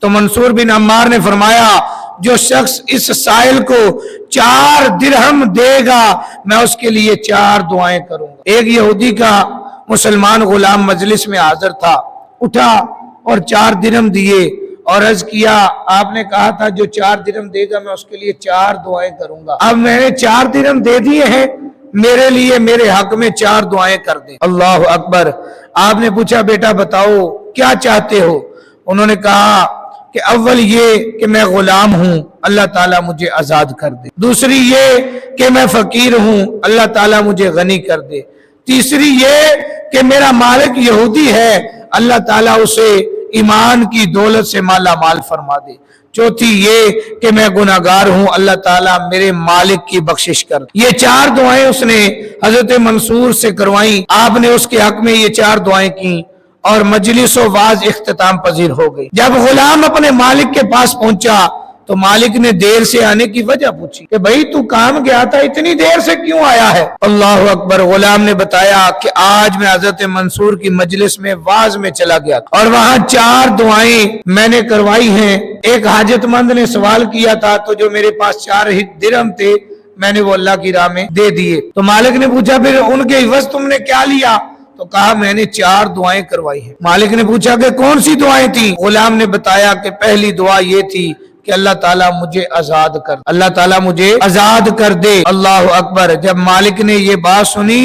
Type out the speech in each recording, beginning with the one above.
تو منصور بن عمار نے فرمایا جو شخص اس سائل کو 4 درہم دے گا میں اس کے لیے 4 دعائیں کروں گا۔ ایک یہودی کا مسلمان غلام مجلس میں حاضر تھا، اٹھا اور 4 درہم دیے اور عرض کیا آپ نے کہا تھا جو 4 درہم دے گا میں اس کے لیے 4 دعائیں کروں گا، اب میں نے 4 درہم دے دیے ہیں، میرے لیے میرے حق میں 4 دعائیں کر دیں۔ اللہ اکبر۔ آپ نے پوچھا بیٹا بتاؤ کیا چاہتے ہو؟ انہوں نے کہا کہ اول یہ کہ میں غلام ہوں، اللہ تعالیٰ مجھے آزاد کر دے، دوسری یہ کہ میں فقیر ہوں، اللہ تعالیٰ مجھے غنی کر دے، تیسری یہ کہ میرا مالک یہودی ہے، اللہ تعالیٰ اسے ایمان کی دولت سے مالا مال فرما دے، چوتھی یہ کہ میں گناہگار ہوں، اللہ تعالیٰ میرے مالک کی بخشش کر دے۔ یہ 4 دعائیں اس نے حضرت منصور سے کروائیں، آپ نے اس کے حق میں یہ 4 دعائیں کی اور مجلس و واز اختتام پذیر ہو گئی۔ جب غلام اپنے مالک کے پاس پہنچا تو مالک نے دیر سے آنے کی وجہ پوچھی کہ بھئی تو کام گیا تھا اتنی دیر سے کیوں آیا ہے؟ اللہ اکبر۔ غلام نے بتایا کہ آج میں حضرت منصور کی مجلس میں واز میں چلا گیا اور وہاں 4 دعائیں میں نے کروائی ہیں، ایک حاجت مند نے سوال کیا تھا تو جو میرے پاس 4 درہم تھے میں نے وہ اللہ کی راہ میں دے دیے۔ تو مالک نے پوچھا پھر ان کے عوض تم نے کیا لیا؟ تو کہا میں نے 4 دعائیں کروائی ہیں۔ مالک نے پوچھا کہ کون سی دعائیں تھیں؟ غلام نے بتایا کہ پہلی دعا یہ تھی کہ اللہ تعالیٰ مجھے آزاد کر دے، اللہ تعالیٰ مجھے آزاد کر دے۔ اللہ اکبر۔ جب مالک نے یہ بات سنی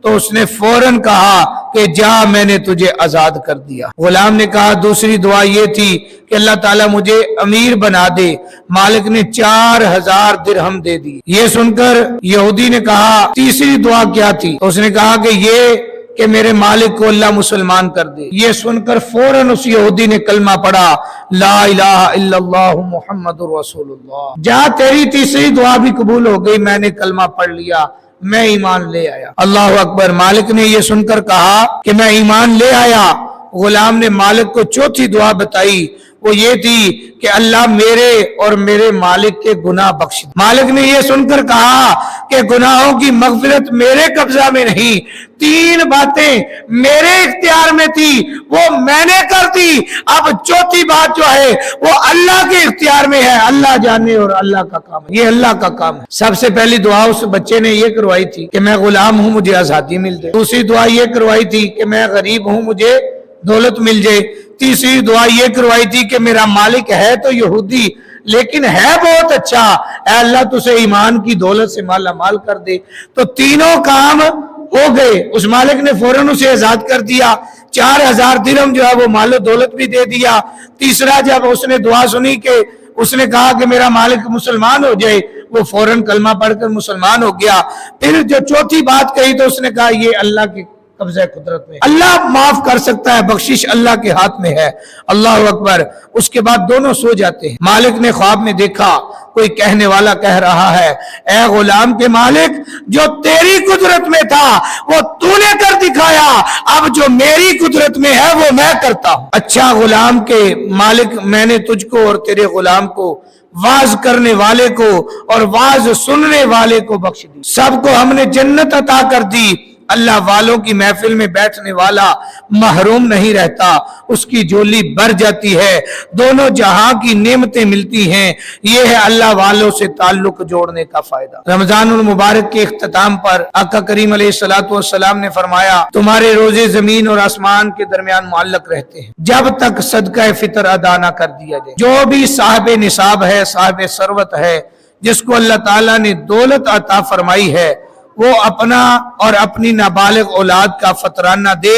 تو اس نے فوراً کہا کہ جا میں نے تجھے آزاد کر دیا۔ غلام نے کہا دوسری دعا یہ تھی کہ اللہ تعالیٰ مجھے امیر بنا دے، مالک نے 4000 درہم دے دی۔ یہ سن کر یہودی نے کہا تیسری دعا کیا تھی؟ تو اس نے کہا کہ یہ کہ میرے مالک کو اللہ مسلمان کر دے۔ یہ سن کر فوراً اس یہودی نے کلمہ پڑھا لا الہ الا اللہ محمد رسول اللہ۔ جا تیری تیسری دعا بھی قبول ہو گئی، میں نے کلمہ پڑھ لیا، میں ایمان لے آیا۔ اللہ اکبر۔ مالک نے یہ سن کر کہا کہ میں ایمان لے آیا۔ غلام نے مالک کو چوتھی دعا بتائی، وہ یہ تھی کہ اللہ میرے اور میرے مالک کے گناہ بخش دے۔ مالک نے یہ سن کر کہا کہ گناہوں کی مغفرت میرے قبضہ میں نہیں، 3 باتیں میرے اختیار میں تھی وہ میں نے کر دی، اب چوتھی بات جو ہے وہ اللہ کے اختیار میں ہے، اللہ جانے اور اللہ کا کام ہے، یہ اللہ کا کام ہے۔ سب سے پہلی دعا اس بچے نے یہ کروائی تھی کہ میں غلام ہوں مجھے آزادی مل جائے، دوسری دعا یہ کروائی تھی کہ میں غریب ہوں مجھے دولت مل جائے، تیسری دعا یہ کروائی تھی کہ میرا مالک ہے تو یہودی لیکن ہے بہت اچھا، اے اللہ تجھے ایمان کی دولت سے مالا مال کر دے۔ تو تینوں کام ہو گئے، اس مالک نے فوراً اسے آزاد کر دیا، 4000 درہم جو ہے وہ مال و دولت بھی دے دیا۔ تیسرا جب اس نے دعا سنی کہ اس نے کہا کہ میرا مالک مسلمان ہو جائے، وہ فوراً کلمہ پڑھ کر مسلمان ہو گیا۔ پھر جو چوتھی بات کہی تو اس نے کہا یہ اللہ کی قبضہ قدرت میں، اللہ معاف کر سکتا ہے، بخشش اللہ کے ہاتھ میں ہے۔ اللہ اکبر۔ اس کے بعد دونوں سو جاتے ہیں۔ مالک نے خواب میں دیکھا کوئی کہنے والا کہہ رہا ہے اے غلام کے مالک جو تیری قدرت میں تھا وہ تو نے کر دکھایا، اب جو میری قدرت میں ہے وہ میں کرتا ہوں۔ اچھا غلام کے مالک میں نے تجھ کو اور تیرے غلام کو واز کرنے والے کو اور واز سننے والے کو بخش دی، سب کو ہم نے جنت عطا کر دی۔ اللہ والوں کی محفل میں بیٹھنے والا محروم نہیں رہتا، اس کی جولی بھر جاتی ہے، دونوں جہاں کی نعمتیں ملتی ہیں، یہ ہے اللہ والوں سے تعلق جوڑنے کا فائدہ۔ رمضان المبارک کے اختتام پر آقا کریم علیہ السلام نے فرمایا تمہارے روزے زمین اور آسمان کے درمیان معلق رہتے ہیں جب تک صدقہ فطر ادا نہ کر دیا جائے۔ جو بھی صاحب نصاب ہے، صاحب ثروت ہے، جس کو اللہ تعالیٰ نے دولت عطا فرمائی ہے، وہ اپنا اور اپنی نابالغ اولاد کا فطرانہ دے۔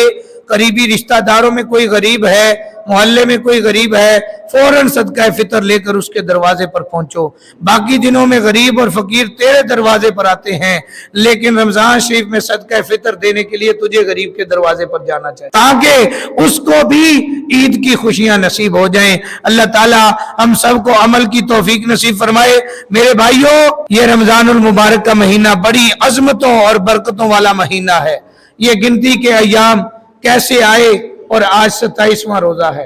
قریبی رشتہ داروں میں کوئی غریب ہے، محلے میں کوئی غریب ہے، فوراً صدقہ فطر لے کر اس کے دروازے پر پہنچو۔ باقی دنوں میں غریب اور فقیر تیرے دروازے پر آتے ہیں، لیکن رمضان شریف میں صدقہ فطر دینے کے لیے تجھے غریب کے دروازے پر جانا چاہیے تاکہ اس کو بھی عید کی خوشیاں نصیب ہو جائیں۔ اللہ تعالی ہم سب کو عمل کی توفیق نصیب فرمائے۔ میرے بھائیوں، یہ رمضان المبارک کا مہینہ بڑی عظمتوں اور برکتوں والا مہینہ ہے۔ یہ گنتی کے ایام کیسے آئے اور آج 27واں روزہ ہے۔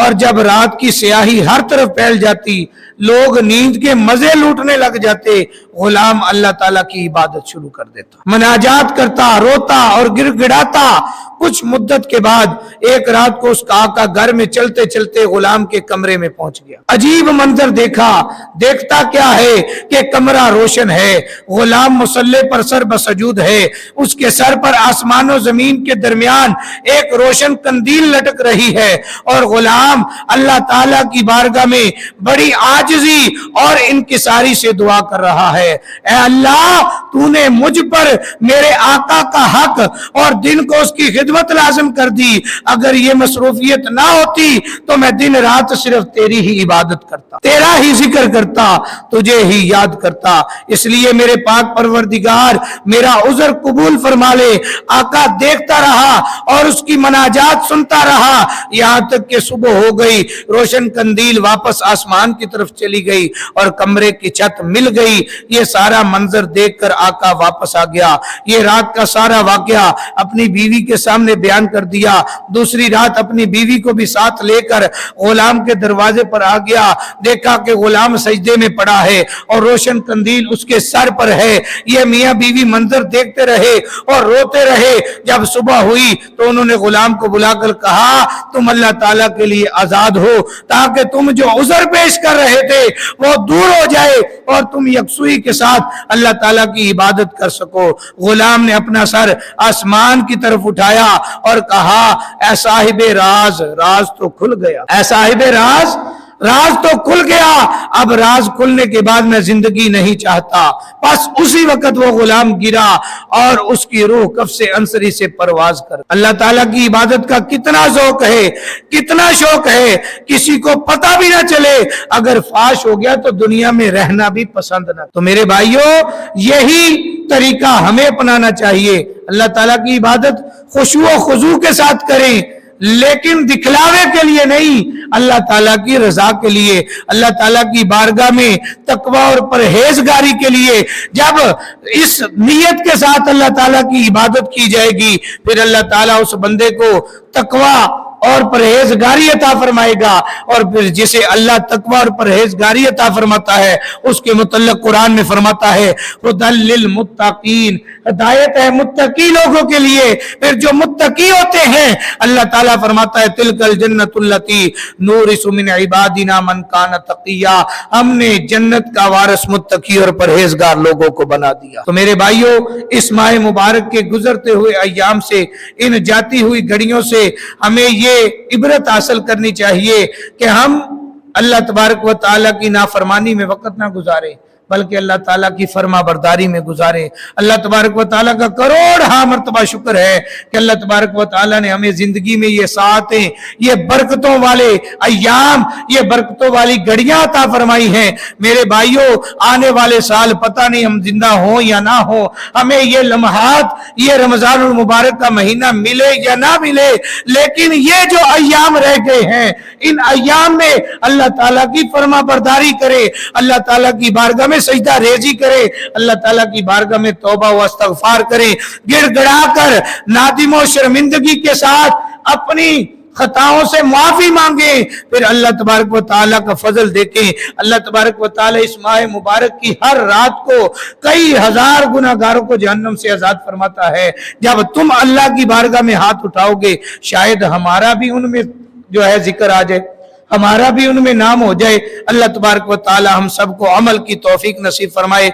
اور جب رات کی سیاہی ہر طرف پھیل جاتی، لوگ نیند کے مزے لوٹنے لگ جاتے، غلام اللہ تعالیٰ کی عبادت شروع کر دیتا، مناجات کرتا، روتا اور گر گڑاتا۔ کچھ مدت کے بعد ایک رات کو اس کا آقا گھر میں چلتے چلتے غلام کے کمرے میں پہنچ گیا۔ عجیب منظر دیکھتا کیا ہے کہ کمرہ روشن ہے، غلام مصلی پر سر بسجود ہے، اس کے سر پر آسمان و زمین کے درمیان ایک روشن قندیل لٹک رہی ہے، اور غلام اللہ تعالیٰ کی بارگاہ میں بڑی عاجزی اور انکساری سے دعا کر رہا ہے، اے اللہ تو نے مجھ پر میرے آقا کا حق اور دن کو اس کی خدمت لازم کر دی، اگر یہ مصروفیت نہ ہوتی تو میں دن رات صرف تیری ہی عبادت کرتا، تیرا ہی ذکر کرتا، تجھے ہی یاد کرتا، اس لیے میرے پاک پروردگار میرا عذر قبول فرما لے۔ آقا دیکھتا رہا اور اس کی مناجات سنتا رہا، یہاں تک کہ صبح ہو گئی، روشن قندیل واپس آسمان کی طرف چلی گئی اور کمرے کی چھت مل گئی۔ یہ سارا منظر دیکھ کر آقا واپس آ گیا، یہ رات کا سارا واقعہ اپنی بیوی کے سامنے بیان کر دیا۔ دوسری رات اپنی بیوی کو بھی ساتھ لے کر غلام کے دروازے پر آ گیا، دیکھا کہ غلام سجدے میں پڑا ہے اور روشن قندیل اس کے سر پر ہے۔ یہ میاں بیوی منظر دیکھتے رہے اور روتے رہے۔ جب صبح ہوئی تو انہوں نے غلام کو بلا کر کہا، تم اللہ تعالیٰ کے لیے آزاد ہو تاکہ تم جو عذر پیش کر رہے تھے وہ دور ہو جائے اور تم یکسوئی کے ساتھ اللہ تعالیٰ کی عبادت کر سکو۔ غلام نے اپنا سر آسمان کی طرف اٹھایا اور کہا، اے صاحب راز، راز تو کھل گیا، اے صاحب راز، راز تو کھل گیا، اب راز کھلنے کے بعد میں زندگی نہیں چاہتا۔ بس اسی وقت وہ غلام گرا اور اس کی روح کف سے انصری سے پرواز کر۔ اللہ تعالیٰ کی عبادت کا کتنا ذوق ہے، کتنا شوق ہے، کسی کو پتہ بھی نہ چلے، اگر فاش ہو گیا تو دنیا میں رہنا بھی پسند نہ۔ تو میرے بھائیوں، یہی طریقہ ہمیں اپنانا چاہیے، اللہ تعالیٰ کی عبادت خشوع و خضوع کے ساتھ کریں، لیکن دکھلاوے کے لیے نہیں، اللہ تعالیٰ کی رضا کے لیے، اللہ تعالیٰ کی بارگاہ میں تقوی اور پرہیزگاری کے لیے۔ جب اس نیت کے ساتھ اللہ تعالیٰ کی عبادت کی جائے گی، پھر اللہ تعالیٰ اس بندے کو تقوی اور پرہیزگاری عطا فرمائے گا، اور پھر جسے اللہ تقوی اور پرہیزگاری عطا فرماتا ہے اس کے متعلق قرآن میں فرماتا ہے، ھدی للمتقین، ہدایت ہے متقی لوگوں کے لیے۔ پھر جو متقی ہوتے ہیں اللہ تعالیٰ فرماتا ہے، تلک الجنت التی نورث من عبادنا من کان تقیا، ہم نے جنت کا وارث متقی اور پرہیزگار لوگوں کو بنا دیا۔ تو میرے بھائیوں، اس ماہ مبارک کے گزرتے ہوئے ایام سے، ان جاتی ہوئی گھڑیوں سے ہمیں یہ عبرت حاصل کرنی چاہیے کہ ہم اللہ تبارک و تعالیٰ کی نافرمانی میں وقت نہ گزاریں، بلکہ اللہ تعالیٰ کی فرما برداری میں گزارے۔ اللہ تبارک و تعالیٰ کا کروڑ مرتبہ شکر ہے کہ اللہ تبارک و تعالیٰ نے ہمیں زندگی میں یہ ساعتیں، یہ برکتوں والے ایام، یہ برکتوں والی گھڑیاں عطا فرمائی ہیں۔ میرے بھائیوں، آنے والے سال پتہ نہیں ہم زندہ ہوں یا نہ ہوں، ہمیں یہ لمحات، یہ رمضان المبارک کا مہینہ ملے یا نہ ملے، لیکن یہ جو ایام رہ گئے ہیں، ان ایام میں اللہ تعالیٰ کی فرما برداری کرے، اللہ تعالیٰ کی بارگاہ میں سجدہ ریزی کرے، اللہ تعالیٰ کی بارگاہ میں توبہ و استغفار کرے، گڑ گڑا کر نادم و شرمندگی کے ساتھ اپنی خطاؤں سے معافی مانگیں، پھر اللہ تبارک و تعالیٰ کا فضل دیکھیں۔ اللہ تبارک و تعالیٰ اس ماہ مبارک کی ہر رات کو کئی ہزار گناہگاروں کو جہنم سے آزاد فرماتا ہے۔ جب تم اللہ کی بارگاہ میں ہاتھ اٹھاؤ گے، شاید ہمارا بھی ان میں جو ہے ذکر آ جائے، ہمارا بھی ان میں نام ہو جائے۔ اللہ تبارک و تعالی ہم سب کو عمل کی توفیق نصیب فرمائے۔